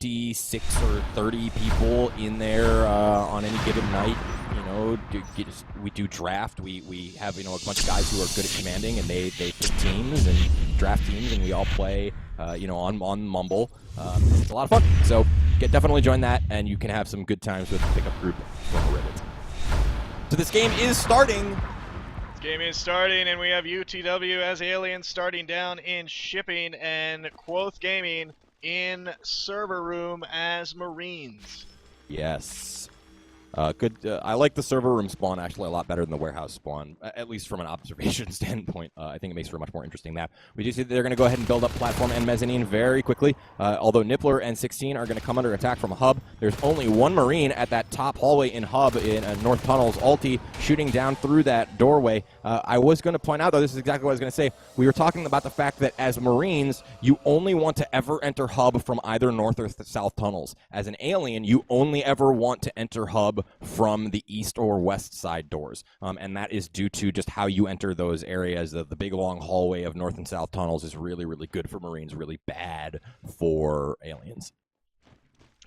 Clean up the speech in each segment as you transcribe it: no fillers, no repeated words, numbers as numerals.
26 or 30 people in there on any given night. You know, we do draft. We have, you know, a bunch of guys who are good at commanding, and they pick teams and draft teams, and we all play, you know, on Mumble. It's a lot of fun. So definitely join that, and you can have some good times with the pickup group from Reddit. So this game is starting. Game is starting, and we have UTW as aliens starting down in shipping, and Quoth Gaming in server room as Marines. Yes. Good. I like the server room spawn actually a lot better than the warehouse spawn, at least from an observation standpoint. I think it makes for a much more interesting map. We do see that they're going to go ahead and build up platform and mezzanine very quickly, although Nippler and 16 are going to come under attack from a hub. There's only one Marine at that top hallway in hub in North Tunnels, Ulti, shooting down through that doorway. I was going to point out, though, this is exactly what I was going to say. We were talking about the fact that as Marines, you only want to ever enter hub from either north or south tunnels. As an alien, you only ever want to enter hub from the east or west side doors, and that is due to just how you enter those areas. The big long hallway of north and south tunnels is really, really good for Marines, really bad for aliens.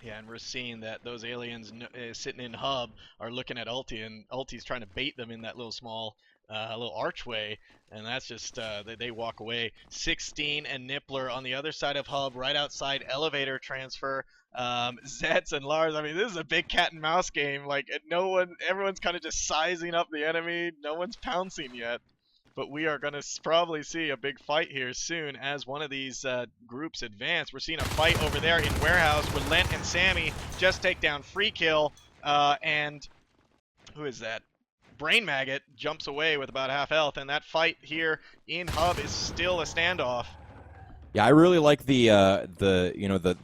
Yeah, and we're seeing that those aliens sitting in hub are looking at Ulti, and Ulti's trying to bait them in that little small little archway, and that's just they walk away. 16 and Nippler on the other side of hub, right outside elevator transfer. Zets and Lars, I mean, this is a big cat and mouse game. Like, everyone's kind of just sizing up the enemy. No one's pouncing yet, but we are going to probably see a big fight here soon as one of these groups advance. We're seeing a fight over there in warehouse where Lent and Sammy just take down Free Kill, and who is that? Brain Maggot jumps away with about half health, and that fight here in hub is still a standoff. Yeah, I really like the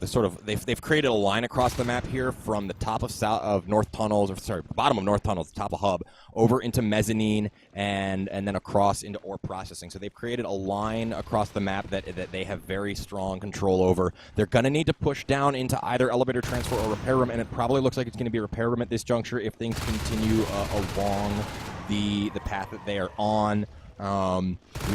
sort of they've created a line across the map here from the top of North Tunnels, or sorry, bottom of North Tunnels, top of hub, over into mezzanine, and then across into ore processing. So they've created a line across the map that they have very strong control over. They're gonna need to push down into either elevator transfer or repair room, and it probably looks like it's gonna be repair room at this juncture if things continue along the path that they are on.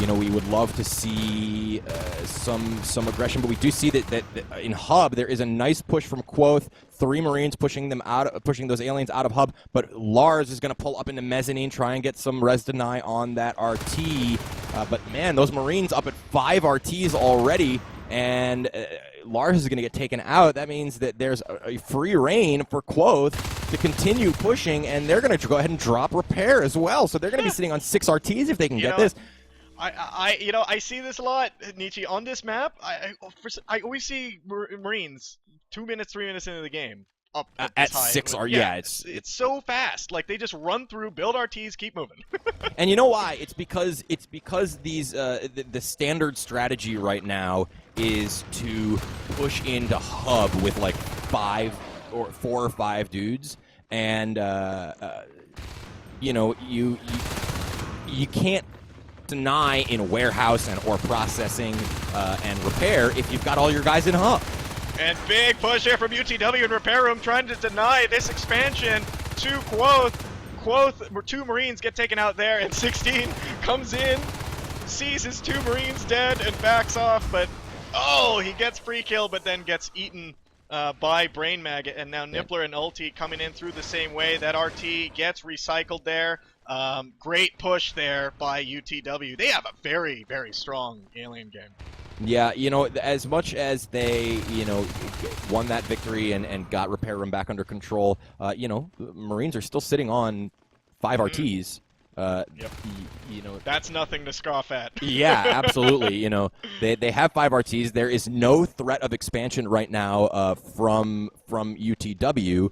You know, we would love to see some aggression, but we do see that in hub there is a nice push from Quoth. 3 Marines pushing those aliens out of hub, but Lars is going to pull up into mezzanine, try and get some res deny on that RT. But man, those Marines up at 5 RTs already, and Lars is going to get taken out. That means that there's a free reign for Quoth to continue pushing, and they're going to go ahead and drop repair as well. So they're going to be sitting on 6 RTs if they can get this. I see this a lot, Nietzsche, on this map. I always see Marines 2 minutes, 3 minutes into the game up at high. 6 RTs. Yeah, it's so fast. Like, they just run through, build RTs, keep moving. And you know why? It's because these the standard strategy right now is to push into hub with like 4 or 5 dudes, and you know, you can't deny in warehouse and ore processing and repair if you've got all your guys in hub. And big push here from UTW in repair room, trying to deny this expansion to Quoth. Quoth, 2 Marines get taken out there, and 16 comes in, sees his 2 Marines dead, and backs off, but oh, he gets free kill, but then gets eaten by Brain Maggot, and now Nippler and Ulti coming in through the same way. That RT gets recycled there. Great push there by UTW. They have a very, very strong alien game. Yeah, you know, as much as they, you know, won that victory and got repair room back under control, you know, Marines are still sitting on 5 RTs. Yep. You know, that's nothing to scoff at. Yeah, absolutely. You know, they have 5 RTs. There is no threat of expansion right now from UTW.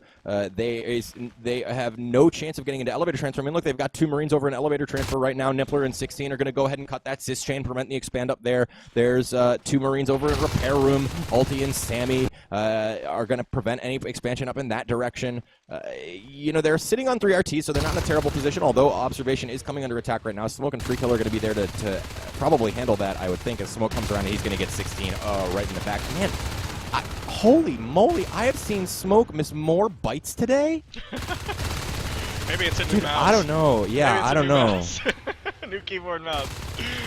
They have no chance of getting into elevator transfer. I mean, look, they've got 2 Marines over in elevator transfer right now. Nippler and 16 are going to go ahead and cut that cis chain, prevent the expand up there. There's 2 Marines over in repair room. Ulti and Sammy are going to prevent any expansion up in that direction. You know, they're sitting on 3 RTs, so they're not in a terrible position, although observation is coming under attack right now. Smoke and Free Kill are going to be there to probably handle that, I would think, as Smoke comes around and he's going to get 16 right in the back. Man, holy moly, I have seen Smoke miss more bites today. Maybe it's a new mouse. I don't know. Yeah, I don't know. New keyboard mouse.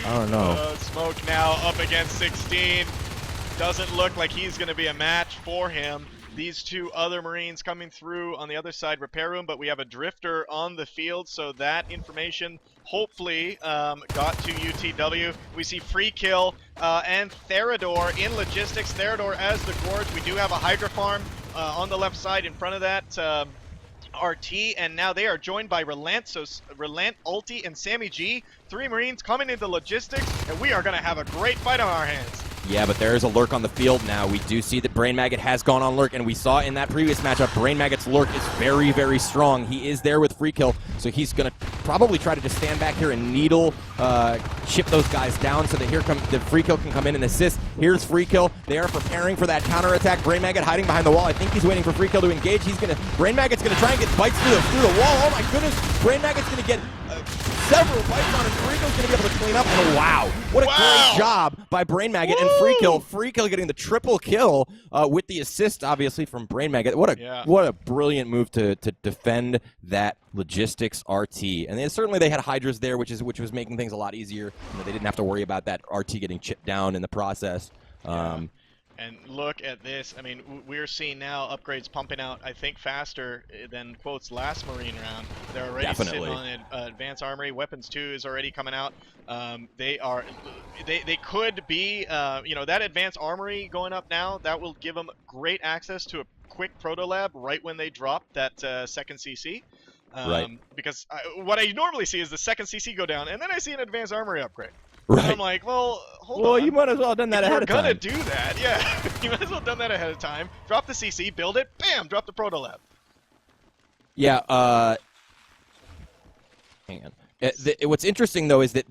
I don't know. Smoke now up against 16. doesn't look like he's going to be a match for him. These two other Marines coming through on the other side repair room, but we have a drifter on the field, so that information hopefully got to UTW. We see free kill and Therador in logistics. Therador as the Gorge. We do have a Hydra farm on the left side in front of that RT, and now they are joined by Relent. So Relent, Ulti, and Sammy G. 3 Marines coming into logistics, and we are going to have a great fight on our hands. Yeah, but there is a lurk on the field now. We do see that Brain Maggot has gone on lurk, and we saw in that previous matchup, Brain Maggot's lurk is very, very strong. He is there with free kill, so he's going to probably try to just stand back here and needle, chip those guys down so that here come the free kill can come in and assist. Here's free kill. They are preparing for that counterattack. Brain Maggot hiding behind the wall. I think he's waiting for free kill to engage. Brain Maggot's going to try and get bites through the wall. Oh my goodness! Brain Maggot's going to get several bites on him. Free kill's going to be able to clean up. And wow, what a great job by Brain Maggot. And free kill getting the triple kill with the assist, obviously, from Brain Maggot. What a brilliant move to defend that logistics RT. And they had Hydras there, which was making things a lot easier. They didn't have to worry about that RT getting chipped down in the process. And look at this. I mean, we're seeing now upgrades pumping out, I think, faster than Quoth's last Marine round. They're already sitting on an advanced armory. Weapons 2 is already coming out. They could be, that advanced armory going up now, that will give them great access to a quick proto lab right when they drop that second CC. Right. Because what I normally see is the second CC go down, and then I see an advanced armory upgrade. Right. And I'm like, well, hold on. Well, you might as well have done that ahead of time. If you're gonna do that, yeah. You might as well have done that ahead of time. Drop the CC, build it, bam, drop the proto lab. Yeah, hang on. What's interesting, though, is that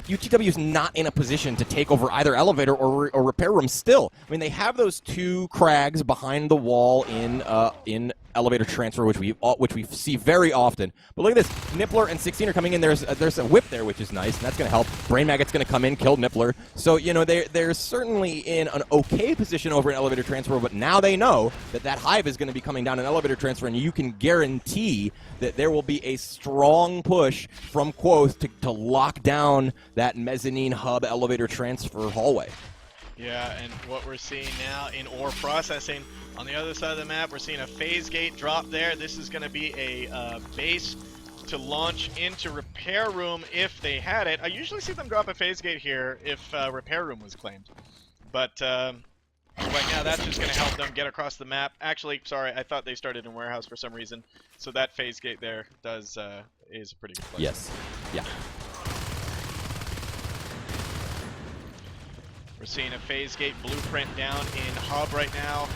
UTW is not in a position to take over either elevator or repair room still. I mean, they have those 2 crags behind the wall in elevator transfer, which we see very often. But look at this. Nippler and 16 are coming in. There's a whip there, which is nice, and that's going to help. Brain Maggot's going to come in, kill Nippler. So, they're certainly in an okay position over in elevator transfer, but now they know that hive is going to be coming down in elevator transfer, and you can guarantee that there will be a strong push from Quoth to lock down that mezzanine hub elevator transfer hallway. Yeah, and what we're seeing now in ore processing, on the other side of the map, we're seeing a phase gate drop there. This is going to be a base to launch into repair room if they had it. I usually see them drop a phase gate here if repair room was claimed. But right now, that's just going to help them get across the map. Actually, sorry, I thought they started in warehouse for some reason. So that phase gate there is a pretty good place. Yes. Yeah. We're seeing a phase gate blueprint down in hub right now.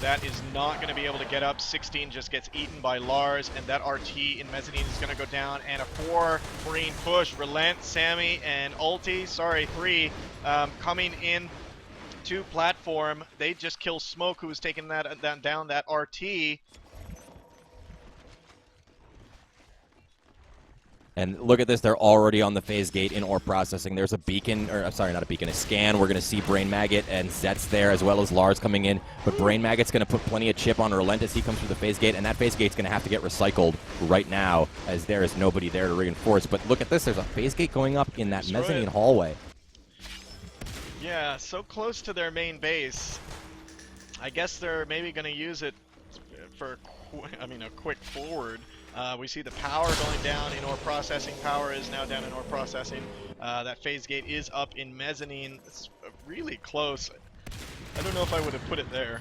That is not going to be able to get up. 16 just gets eaten by Lars, and that RT in mezzanine is going to go down. And a 4 Marine push. Relent, Sammy, and Ulti. Sorry, 3 coming in to platform. They just kill Smoke, who was taking down that RT. And look at this, they're already on the phase gate in ore processing. There's a beacon, or sorry, not a beacon, a scan. We're going to see Brain Maggot and Zets there, as well as Lars coming in. But Brain Maggot's going to put plenty of chip on Relent as he comes through the phase gate, and that phase gate's going to have to get recycled right now, as there is nobody there to reinforce. But look at this, there's a phase gate going up in that mezzanine hallway. Yeah, so close to their main base. I guess they're maybe going to use it for, a quick forward. We see the power going down in ore processing. Power is now down in ore processing. That phase gate is up in mezzanine. It's really close. I don't know if I would have put it there.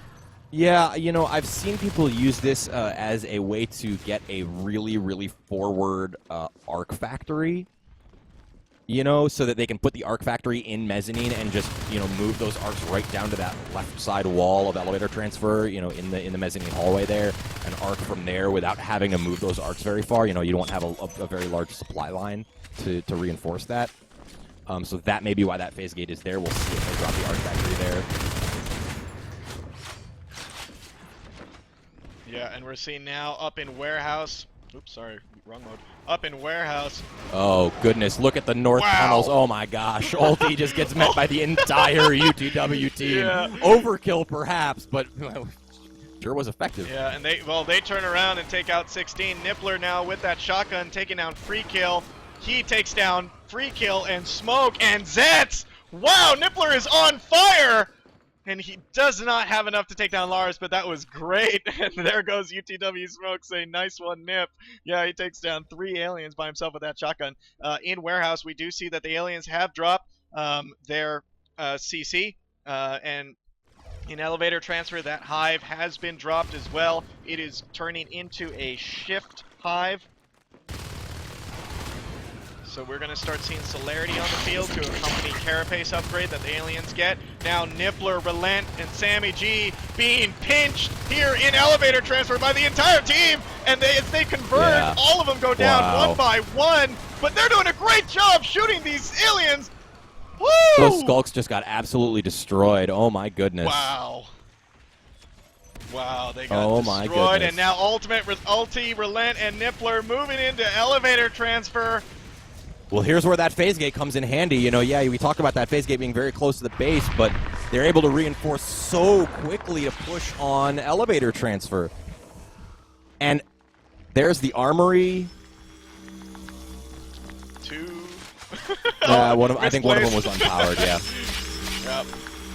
Yeah, I've seen people use this as a way to get a really, really forward arc factory. So that they can put the arc factory in mezzanine and just, move those arcs right down to that left side wall of elevator transfer, in the mezzanine hallway there, and arc from there without having to move those arcs very far. You don't have a very large supply line to reinforce that. So that may be why that phase gate is there. We'll see if they drop the arc factory there. Yeah, and we're seeing now up in warehouse. Oops, sorry, wrong mode. Up in warehouse. Oh, goodness. Look at the north tunnels. Oh, my gosh. Ulti just gets met by the entire UTW team. Yeah. Overkill, perhaps, but sure was effective. Yeah, and they turn around and take out 16. Nippler now with that shotgun taking down free kill. He takes down free kill and Smoke and Zets. Wow, Nippler is on fire! And he does not have enough to take down Lars, but that was great. And there goes UTW Smoke saying, nice one, Nip. Yeah, he takes down 3 aliens by himself with that shotgun. In Warehouse, we do see that the aliens have dropped their CC. And in Elevator Transfer, that hive has been dropped as well. It is turning into a shift hive. So we're going to start seeing celerity on the field to accompany Carapace upgrade that the aliens get. Now Nippler, Relent, and Sammy G being pinched here in Elevator Transfer by the entire team. And as they converge, all of them go down one by one. But they're doing a great job shooting these aliens. Woo! Those Skulks just got absolutely destroyed. Oh my goodness. Wow. Wow, they got destroyed. And now Ulti, Relent, and Nippler moving into Elevator Transfer. Well, here's where that phase gate comes in handy. You know, yeah, we talked about that phase gate being very close to the base, but they're able to reinforce so quickly to push on Elevator Transfer. And there's the armory. 2. Yeah, I think one of them was unpowered, yeah. Yep.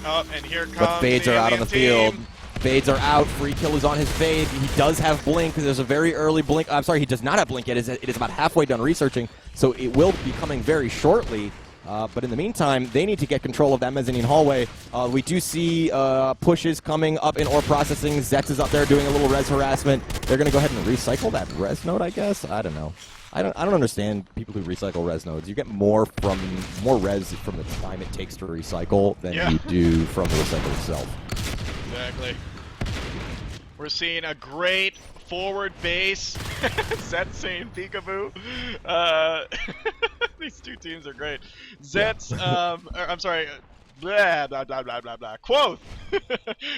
Oh, and here comes But fades the are out on the team. field. Fades are out. Free kill is on his fade. He does have blink because there's a very early blink. I'm sorry, he does not have blink yet. It is about halfway done researching, so it will be coming very shortly. But in the meantime, they need to get control of that mezzanine hallway. We do see pushes coming up in ore processing. Zetz is up there doing a little res harassment. They're going to go ahead and recycle that res node, I guess. I don't know. I don't understand people who recycle res nodes. You get more res from the time it takes to recycle than you do from the recycle itself. Exactly. We're seeing a great forward base. Zetz saying peekaboo. These two teams are great. Zetz, I'm sorry, blah, blah, blah, blah, blah, blah. Quoth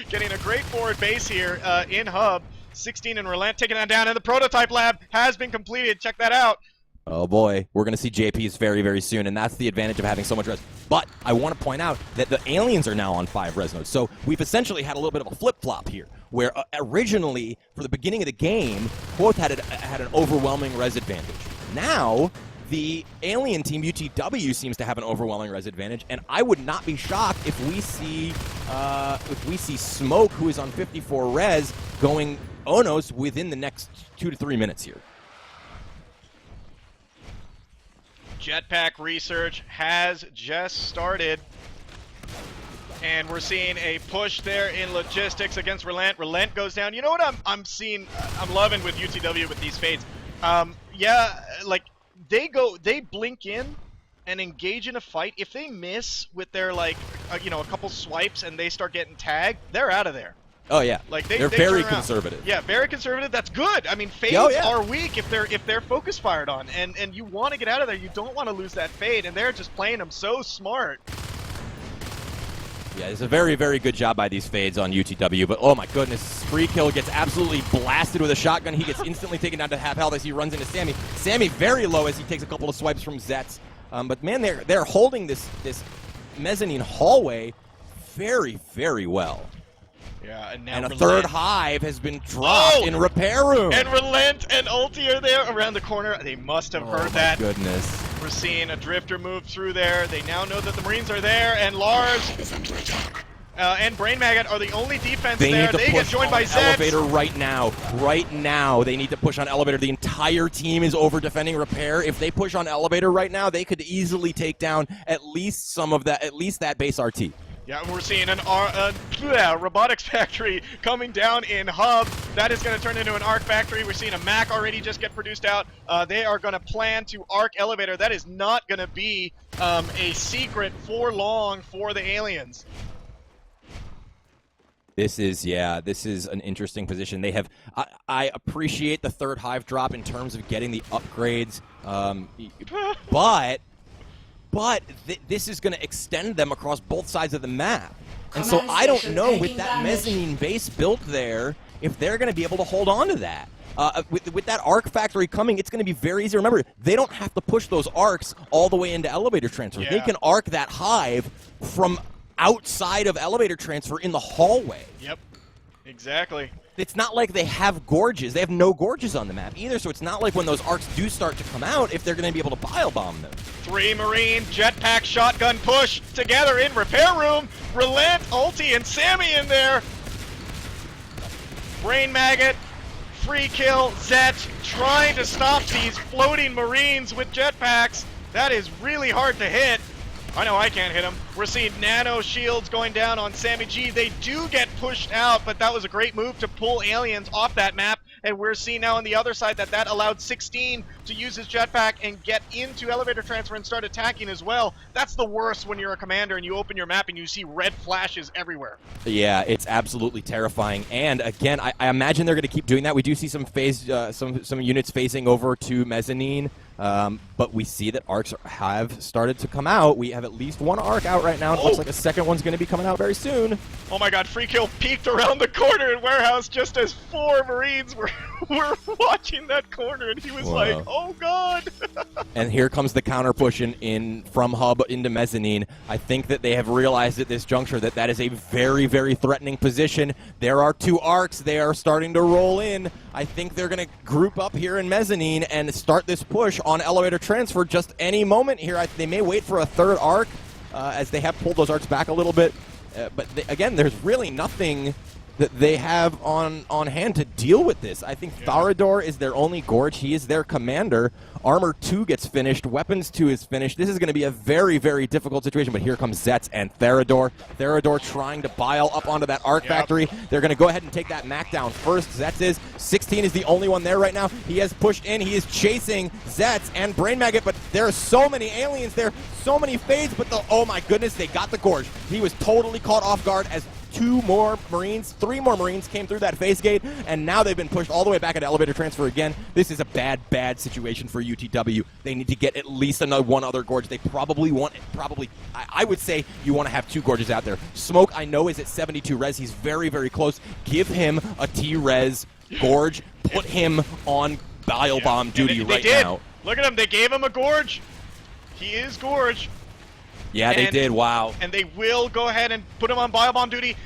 getting a great forward base here in Hub. 16 and Relent taking that down, and the prototype lab has been completed. Check that out. Oh boy, we're going to see JPs very, very soon, and that's the advantage of having so much res. But I want to point out that the aliens are now on 5 res nodes, so we've essentially had a little bit of a flip-flop here, where originally, for the beginning of the game, Quoth had an overwhelming res advantage. Now, the alien team, UTW, seems to have an overwhelming res advantage, and I would not be shocked if we see Smoke, who is on 54 res, going Onos within the next 2 to 3 minutes here. Jetpack research has just started. And we're seeing a push there in logistics against Relent. Relent goes down. You know what I'm seeing, I'm loving with UTW with these fades. Yeah, like they blink in and engage in a fight. If they miss with their like, you know, a couple swipes and they start getting tagged, they're out of there. Oh yeah, like they're very conservative. Yeah, very conservative. That's good. I mean, fades are weak if they're focus fired on, and you want to get out of there. You don't want to lose that fade, and they're just playing them so smart. Yeah, it's a very, very good job by these fades on UTW, but oh my goodness, Free Kill gets absolutely blasted with a shotgun. He gets instantly taken down to half health as he runs into Sammy. Sammy very low as he takes a couple of swipes from Zetz. But man, they're holding this mezzanine hallway very, very well. Yeah, and now and a third hive has been dropped in repair room. And Relent and Ulti are there around the corner. They must have heard that. Oh my goodness. We're seeing a drifter move through there. They now know that the Marines are there, and Lars and Brain Maggot are the only defense there. They get joined by Zetz. Elevator right now. Right now, they need to push on Elevator. The entire team is over defending repair. If they push on Elevator right now, they could easily take down at least some of that, that base RT. Yeah, we're seeing a robotics factory coming down in Hub. That is going to turn into an arc factory. We're seeing a Mac already just get produced out. They are going to plan to arc Elevator. That is not going to be a secret for long for the aliens. This is an interesting position. They have. I appreciate the third hive drop in terms of getting the upgrades, but this is going to extend them across both sides of the map. And so I don't know with that mezzanine base built there if they're going to be able to hold on to that. With that arc factory coming, it's going to be very easy. Remember, they don't have to push those arcs all the way into elevator transfer. Yeah. They can arc that hive from outside of elevator transfer in the hallway. Yep. Exactly. It's not like they have gorges. They have no gorges on the map either, so it's not like when those arcs do start to come out if they're going to be able to bile bomb them. 3 Marine, jetpack, shotgun push together in repair room. Relent, Ulti, and Sammy in there. Brain Maggot, free kill, Zet trying to stop these floating Marines with jetpacks. That is really hard to hit. I know I can't hit him. We're seeing nano shields going down on Sammy G. They do get pushed out, but that was a great move to pull aliens off that map. And we're seeing now on the other side that allowed 16 to use his jetpack and get into elevator transfer and start attacking as well. That's the worst when you're a commander and you open your map and you see red flashes everywhere. Yeah, it's absolutely terrifying. And again, I imagine they're going to keep doing that. We do see some some units phasing over to mezzanine. But we see that arcs have started to come out. We have at least one arc out right now. It looks like a second one's going to be coming out very soon. Oh my god, free kill peeked around the corner in warehouse just as 4 Marines were watching that corner, and he was like, oh god. And here comes the counter push in from hub into mezzanine. I think that they have realized at this juncture that that is a very, very threatening position. There are 2 arcs. They are starting to roll in. I think they're going to group up here in mezzanine and start this push on elevator transfer just any moment here. They may wait for a 3rd arc as they have pulled those arcs back a little bit. But again, there's really nothing that they have on hand to deal with this. I think Therador is their only gorge. He is their commander. Armor 2 gets finished. Weapons 2 is finished. This is going to be a very, very difficult situation, but here comes Zets and Therador. Therador trying to bile up onto that arc factory. They're going to go ahead and take that Mac down first. Zets is. 16 is the only one there right now. He has pushed in. He is chasing Zets and Brain Maggot, but there are so many aliens there, so many fades, but oh my goodness, they got the gorge. He was totally caught off guard as 3 more Marines came through that phase gate, and now they've been pushed all the way back at elevator transfer again. This is a bad, bad situation for UTW. They need to get at least one other gorge. They probably want, I would say you want to have 2 gorges out there. Smoke, I know, is at 72 res. He's very, very close. Give him a T-res gorge. Put him on bile bomb duty right now. Look at him. They gave him a gorge. He is gorge. Yeah, they did. Wow. And they will go ahead and put him on biobomb duty.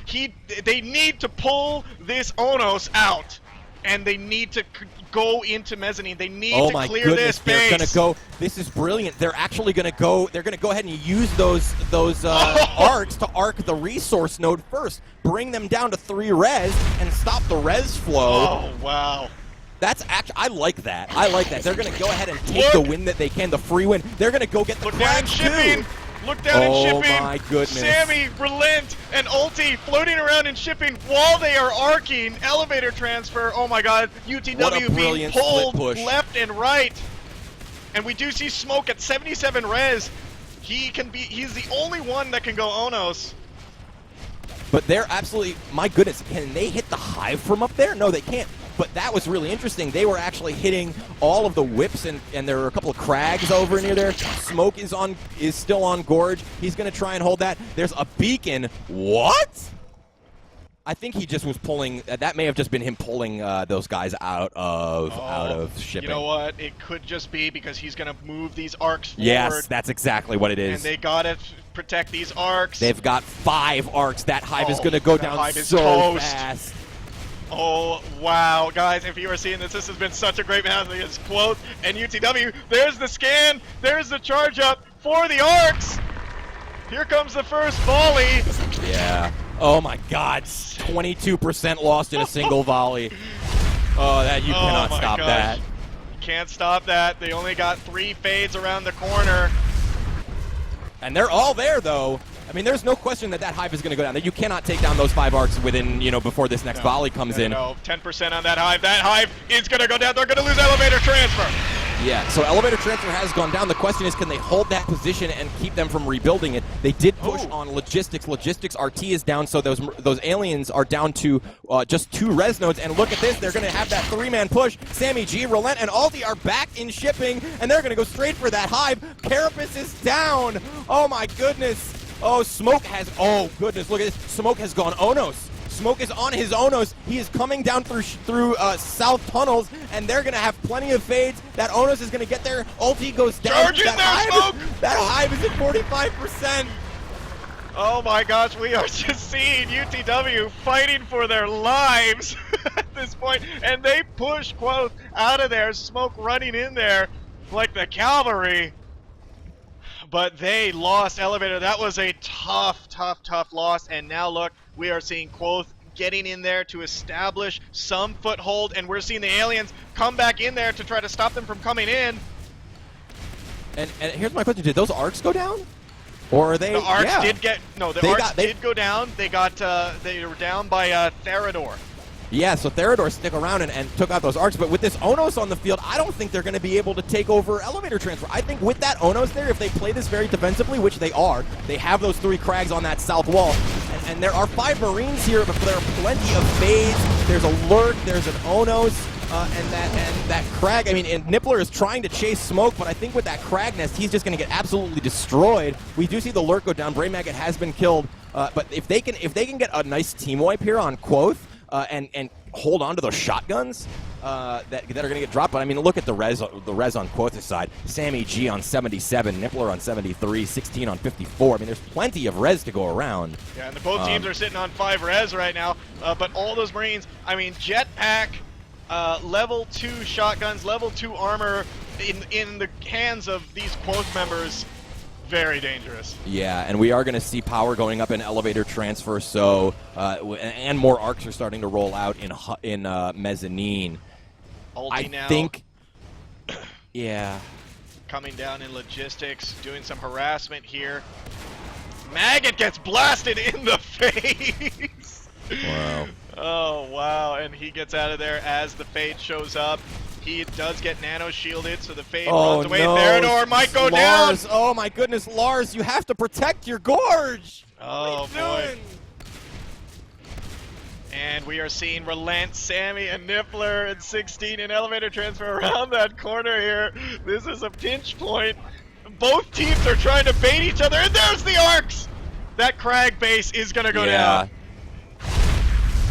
They need to pull this Onos out, and they need to go into mezzanine. They need to clear this base. They're going to go. This is brilliant. They're actually going to go. They're going to go ahead and use those arcs to arc the resource node first. Bring them down to 3 res and stop the res flow. Oh wow. That's actually, I like that. I like that. They're going to go ahead and take the win that they can, the free win. They're going to go get the cracks too. Look down in shipping. Oh my goodness. Sammy, Relent, and Ulti floating around in shipping while they are arcing elevator transfer. Oh my god, UTW being pulled left and right. And we do see Smoke at 77 res. He's the only one that can go Onos. But they're absolutely, my goodness, can they hit the hive from up there? No, they can't. But that was really interesting. They were actually hitting all of the whips, and there were a couple of crags over near there. Smoke is still on gorge. He's going to try and hold that. There's a beacon. What? I think he just was pulling. That may have just been him pulling those guys out of shipping. You know what? It could just be because he's going to move these arcs forward. Yes, that's exactly what it is. And they got to protect these arcs. They've got 5 arcs. That hive is going to go down so fast. Oh, wow. Guys, if you are seeing this, this has been such a great match against Quoth and UTW. There's the scan. There's the charge up for the arcs. Here comes the first volley. Yeah. Oh, my God. 22% lost in a single volley. Oh, you cannot stop that. You can't stop that. They only got 3 fades around the corner. And they're all there, though. I mean, there's no question that hive is going to go down. That you cannot take down those 5 arcs within, before this next volley comes in. No, 10% on that hive. That hive is going to go down. They're going to lose elevator transfer. Yeah, so elevator transfer has gone down. The question is, can they hold that position and keep them from rebuilding it? They did push on logistics. Logistics RT is down, so those aliens are down to just 2 res nodes. And look at this. They're going to have that 3-man push. Sammy G, Relent, and Alti are back in shipping, and they're going to go straight for that hive. Carapace is down. Oh, my goodness. Oh, Smoke has, oh goodness, look at this. Smoke has gone Onos. Smoke is on his Onos. He is coming down through south tunnels, and they're going to have plenty of fades. That Onos is going to get there. Ulti goes down. Charge in there, Smoke! That hive is at 45%. Oh my gosh, we are just seeing UTW fighting for their lives at this point, and they push Quoth out of there, Smoke running in there like the cavalry. But they lost Elevator. That was a tough loss, and now look, we are seeing Quoth getting in there to establish some foothold, and we're seeing the aliens come back in there to try to stop them from coming in. And here's my question: did those arcs go down? Or are they? The arcs yeah. did get did go down. They got they were down by Therador. Yeah, so Therador stick around and took out those arcs, but with this Onos on the field, I don't think they're going to be able to take over Elevator Transfer. I think with that Onos there, if they play this very defensively, which they are, they have those 3 Crags on that south wall, and there are 5 Marines here, but there are plenty of Fades. There's a Lurk, there's an Onos, and that Crag. I mean, and Nippler is trying to chase Smoke, but I think with that Crag Nest, he's just going to get absolutely destroyed. We do see the Lurk go down. Brain Maggot has been killed, but if they can get a nice team wipe here on Quoth, and hold on to those shotguns that are going to get dropped. But I mean, look at the res on Quoth's side. Sammy G on 77, Nippler on 73, 16 on 54. I mean, there's plenty of res to go around. Yeah, and both teams are sitting on 5 res right now. But all those Marines, I mean, Jetpack, level 2 shotguns, level 2 armor in the hands of these Quoth members. Very dangerous. Yeah, and we are going to see power going up in Elevator Transfer, so and more arcs are starting to roll out in Mezzanine. I think, yeah. Coming down in logistics, doing some harassment here. Maggot gets blasted in the face. Wow. Oh, wow, and he gets out of there as the Fade shows up. He does get nano shielded, so the Fade runs away. No. Therador might go Lars, down. oh my goodness, Lars, you have to protect your gorge. Oh, what are you doing? And we are seeing Relent, Sammy, and Nippler and 16 in Elevator Transfer around that corner here. This is a pinch point. Both teams are trying to bait each other, and there's the arcs. That Crag base is going to go down.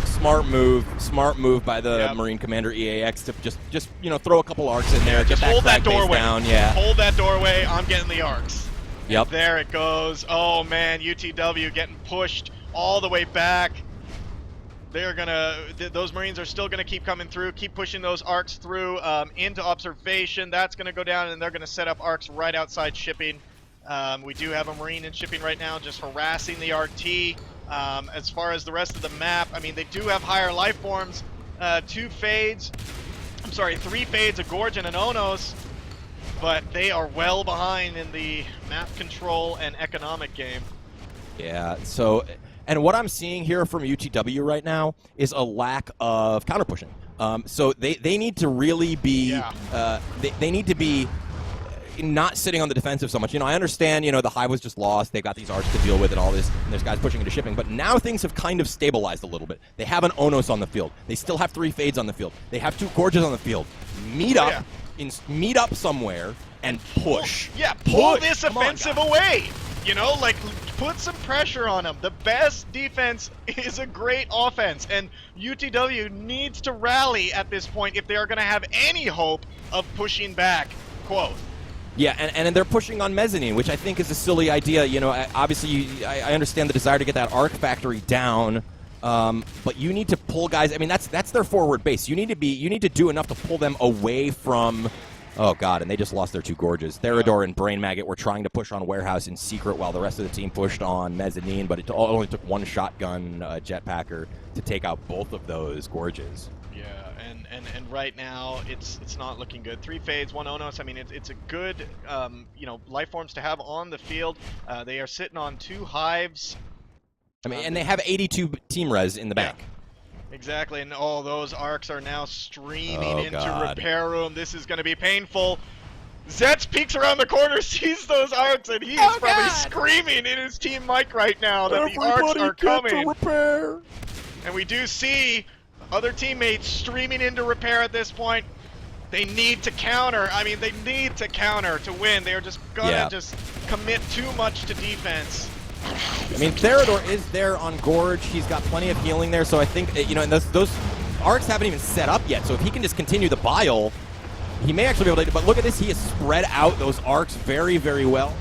Smart move by the Marine Commander EAX to just throw a couple arcs in there. Just hold that doorway. Down. Yeah. Hold that doorway. I'm getting the arcs. Yep. And there it goes. Oh man, UTW getting pushed all the way back. They're gonna. Those Marines are still gonna keep coming through. Keep pushing those arcs through into observation. That's gonna go down, and they're gonna set up arcs right outside shipping. We do have a Marine in shipping right now, just harassing the RT. As far as the rest of the map, I mean, they do have higher life forms. 3 Fades, a Gorge, and an Onos, but they are well behind in the map control and economic game. Yeah, so, and what I'm seeing here from UTW right now is a lack of counter pushing. So they need to really be, they need to be not sitting on the defensive so much. I understand, the Hive was just lost. They've got these arcs to deal with and all this, and there's guys pushing into shipping, but now things have kind of stabilized a little bit. They have an Onos on the field. They still have 3 Fades on the field. They have 2 Gorges on the field. Meet up somewhere and push. Pull this offensive away. Put some pressure on them. The best defense is a great offense, and UTW needs to rally at this point if they are going to have any hope of pushing back Quoth. Yeah, and they're pushing on Mezzanine, which I think is a silly idea. Obviously, I understand the desire to get that Arc Factory down, but you need to pull guys. I mean, that's their forward base. You need to do enough to pull them away from. Oh God, and they just lost their 2 Gorges. Therador and Brain Maggot were trying to push on Warehouse in secret while the rest of the team pushed on Mezzanine, but it only took 1 shotgun jetpacker to take out both of those Gorges. Yeah, and right now it's not looking good. 3 Fades, 1 Onos. I mean, it's a good life forms to have on the field. They are sitting on 2 Hives. I mean, and they have 82 team res in the bank. Exactly, and all those arcs are now streaming into repair room. This is going to be painful. Zetz peeks around the corner, sees those arcs, and he is probably screaming in his team mic right now that the arcs are coming. Repair. And we do see other teammates streaming into repair at this point. They need to counter. I mean, they need to counter to win. They are just gonna just commit too much to defense. I mean, Therador is there on Gorge. He's got plenty of healing there, so I think, and those arcs haven't even set up yet, so if he can just continue the bile, he may actually be able to, but look at this, he has spread out those arcs very, very well.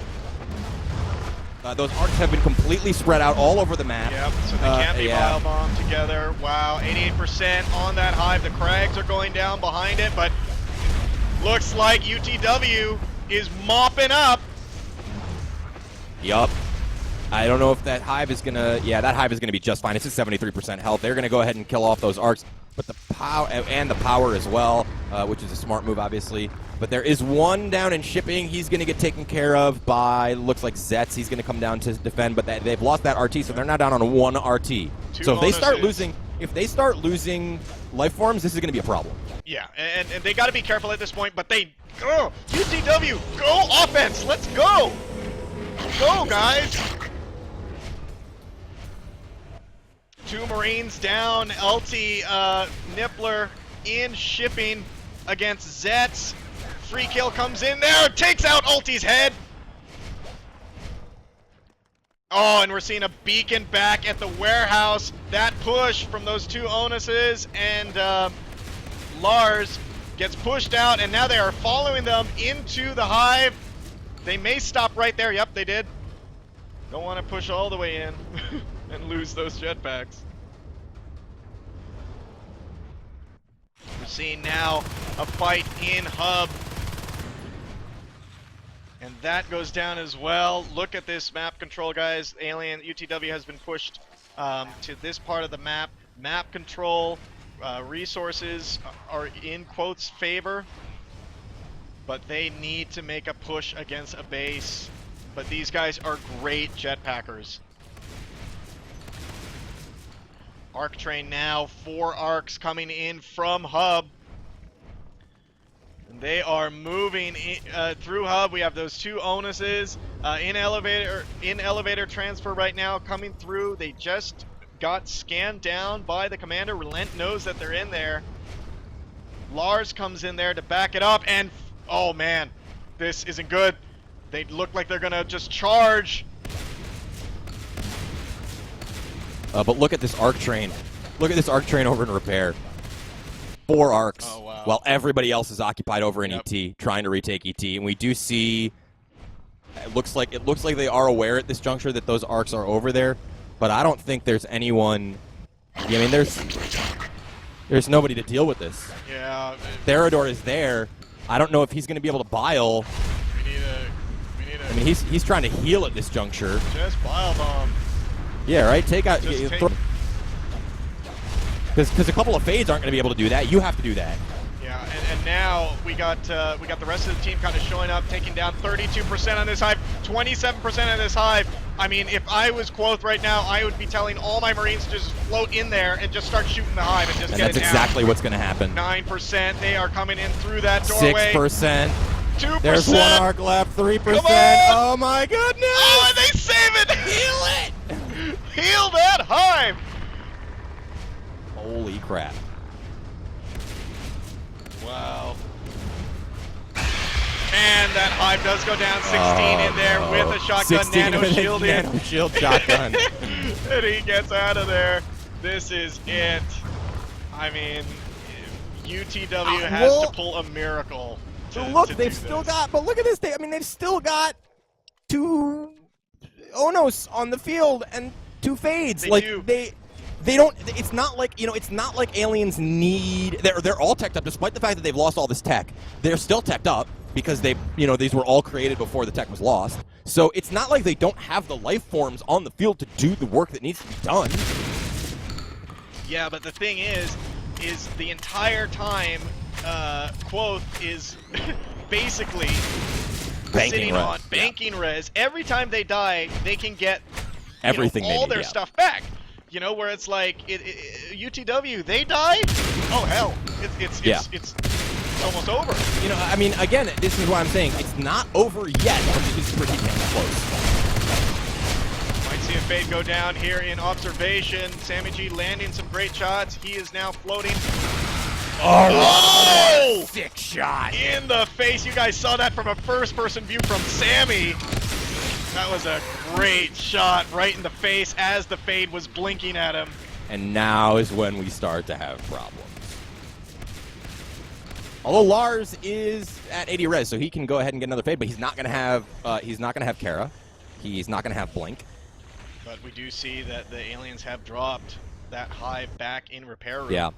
Those arcs have been completely spread out all over the map. Yep, so they can't be bile bombed together. Wow, 88% on that hive. The Crags are going down behind it, but looks like UTW is mopping up. Yup. I don't know if that hive is gonna. Yeah, that hive is gonna be just fine. It's just 73% health. They're gonna go ahead and kill off those arcs, but the power and the power as well, which is a smart move, obviously. But there is one down in shipping. He's gonna get taken care of by looks like Zetz. He's gonna come down to defend, but they've lost that RT, so they're now down on one RT. So if they start losing life forms, this is gonna be a problem. Yeah, and they got to be careful at this point. But UTW, go offense. Let's go. Go, guys. 2 Marines down. Ulti, Nippler in shipping against Zetz. Free kill comes in there, takes out Ulti's head. Oh, and we're seeing a beacon back at the warehouse. That push from those 2 Onuses and Lars gets pushed out, and now they are following them into the hive. They may stop right there. Yep, they did. Don't want to push all the way in and lose those jetpacks. We're seeing now a fight in hub. And that goes down as well. Look at this map control, guys. Alien UTW has been pushed to this part of the map. Map control, resources are in Quoth's favor, but they need to make a push against a base. But these guys are great jetpackers. Arc train now, 4 arcs coming in from hub. And they are moving through hub. We have those 2 Onuses in elevator transfer right now coming through. They just got scanned down by the commander. Relent knows that they're in there. Lars comes in there to back it up, and oh man, this isn't good. They look like they're gonna just charge. But look at this arc train. Look at this arc train over in repair. 4 arcs, oh, wow. While everybody else is occupied over in ET, trying to retake ET. And we do see, it looks like they are aware at this juncture that those arcs are over there. But I don't think there's anyone. I mean, there's nobody to deal with this. Yeah. Theodore is there. I don't know if he's going to be able to bile. We need a. I mean, he's trying to heal at this juncture. Just bile bomb. Yeah, right. Take out. Because a couple of fades aren't going to be able to do that. You have to do that. Yeah, and now we got the rest of the team kind of showing up, taking down 32% on this hive, 27% on this hive. I mean, if I was Quoth right now, I would be telling all my Marines to just float in there and just start shooting the hive and just get it down. That's exactly what's going to happen. 9%. They are coming in through that doorway. 6%. 2%. There's 1 arc left. 3%. Oh my goodness! Oh, and they save it! Heal it! Heal that hive! Holy crap. Wow. And that hive does go down, 16 in there with a shotgun, nano shield in. Nano shield shotgun. And he gets out of there. This is it. I mean, UTW has to pull a miracle. Look, they've still got, but look at this. They've still got 2 Onos on the field and 2 fades. They don't. It's not like it's not like aliens need. They're all teched up, despite the fact that they've lost all this tech. They're still teched up because these were all created before the tech was lost. So it's not like they don't have the life forms on the field to do the work that needs to be done. Yeah, but the thing is the entire time, Quoth is basically sitting on banking res. Every time they die, they can get everything all their stuff back. Where it's like UTW, they die. Oh hell, it's almost over. I mean, again, this is why I'm saying it's not over yet, but it is pretty damn close. Might see a fade go down here in observation. Sammy G landing some great shots. He is now floating. Oh! Sick shot in the face. You guys saw that from a first-person view from Sammy. That was a great shot right in the face as the fade was blinking at him. And now is when we start to have problems. Although Lars is at 80 res, so he can go ahead and get another fade, but he's not gonna have Kara. He's not going to have blink. But we do see that the aliens have dropped that hive back in repair room. Yeah.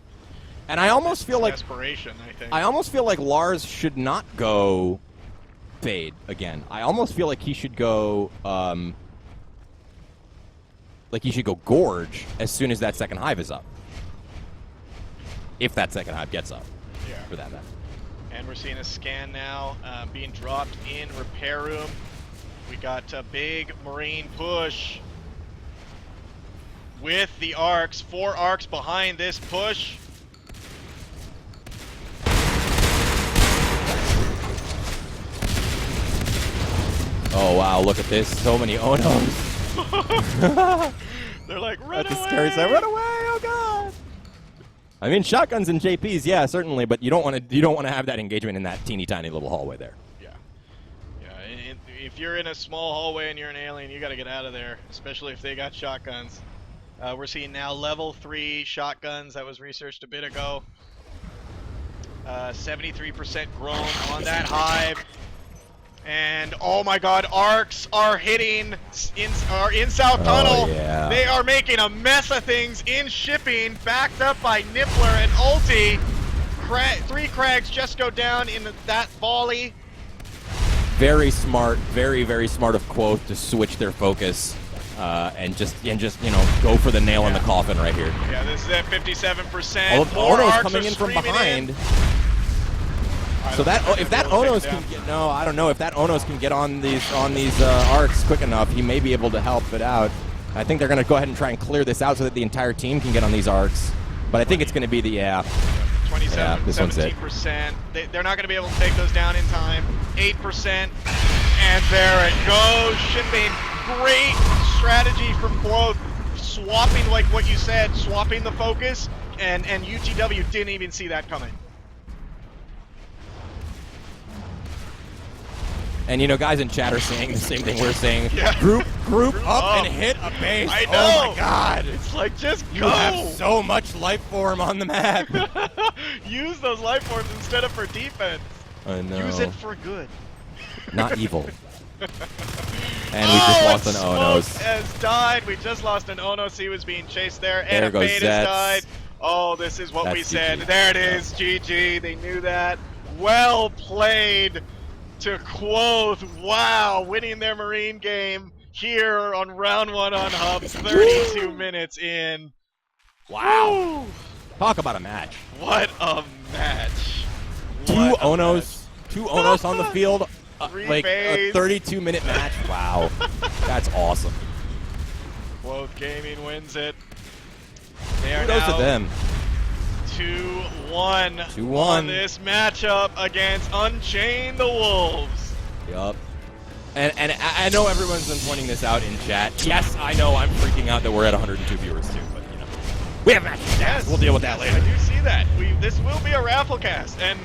And I almost feel like desperation, I think. I almost feel like Lars should not go Fade again. I almost feel like he should go Gorge as soon as that second hive is up. If that second hive gets up. Yeah. For that matter. And we're seeing a scan now being dropped in repair room. We got a big Marine push with the arcs. 4 arcs behind this push. Oh wow, look at this. So many Onos. They're like, run That's away! a scary sight. Run away! Oh god! I mean, shotguns and JPs, yeah, certainly, but you don't want to have that engagement in that teeny tiny little hallway there. Yeah, yeah. If you're in a small hallway and you're an alien, you got to get out of there, especially if they got shotguns. We're seeing now level 3 shotguns that was researched a bit ago. 73% grown on that hive. And oh my god, arcs are hitting in South Tunnel. Yeah. They are making a mess of things in shipping, backed up by Nippler and Ulti. 3 Krags just go down in that volley. Very smart, very, very smart of Quoth to switch their focus and just go for the nail in the coffin right here. Yeah, this is at 57%. Ono's coming in from behind. So that if that Onos can get I don't know if that Onos can get on these arcs quick enough, he may be able to help it out. I think they're going to go ahead and try and clear this out so that the entire team can get on these arcs. But I think it's going to be the 27, this one's it. 17%. They're not going to be able to take those down in time. 8%, and there it goes. Shipping, great strategy from Quoth, swapping like what you said, swapping the focus, and UTW didn't even see that coming. And guys in chat are saying the same thing we're saying. Yeah. Group up and hit a base. I know. Oh my god. It's like, just You go. have so much life form on the map. Use those life forms instead of for defense. I know. Use it for good. Not evil. And we just lost an Onos. Smoke has died. We just lost an Onos. He was being chased there. And There a goes Fade has Zets. died. Oh, this is what That's we said. GG. There it is. GG. They knew that. Well played to Quoth. Wow. Winning their Marine game here on round 1 on Hub. 32 minutes in. Wow. Woo. Talk about a match. What a match. Two What a Onos on the field. Like a Three-phase. 32-minute match. Wow. That's awesome. Quoth Gaming wins it. They are Kudos now to them. 2-1 2-1. on this matchup against Unchain the Wolves. Yup. And I know everyone's been pointing this out in chat. Yes, I know I'm freaking out that we're at 102 viewers too, but we have matches. Yes, We'll deal with that yes, later. I do see that. This will be a raffle cast, and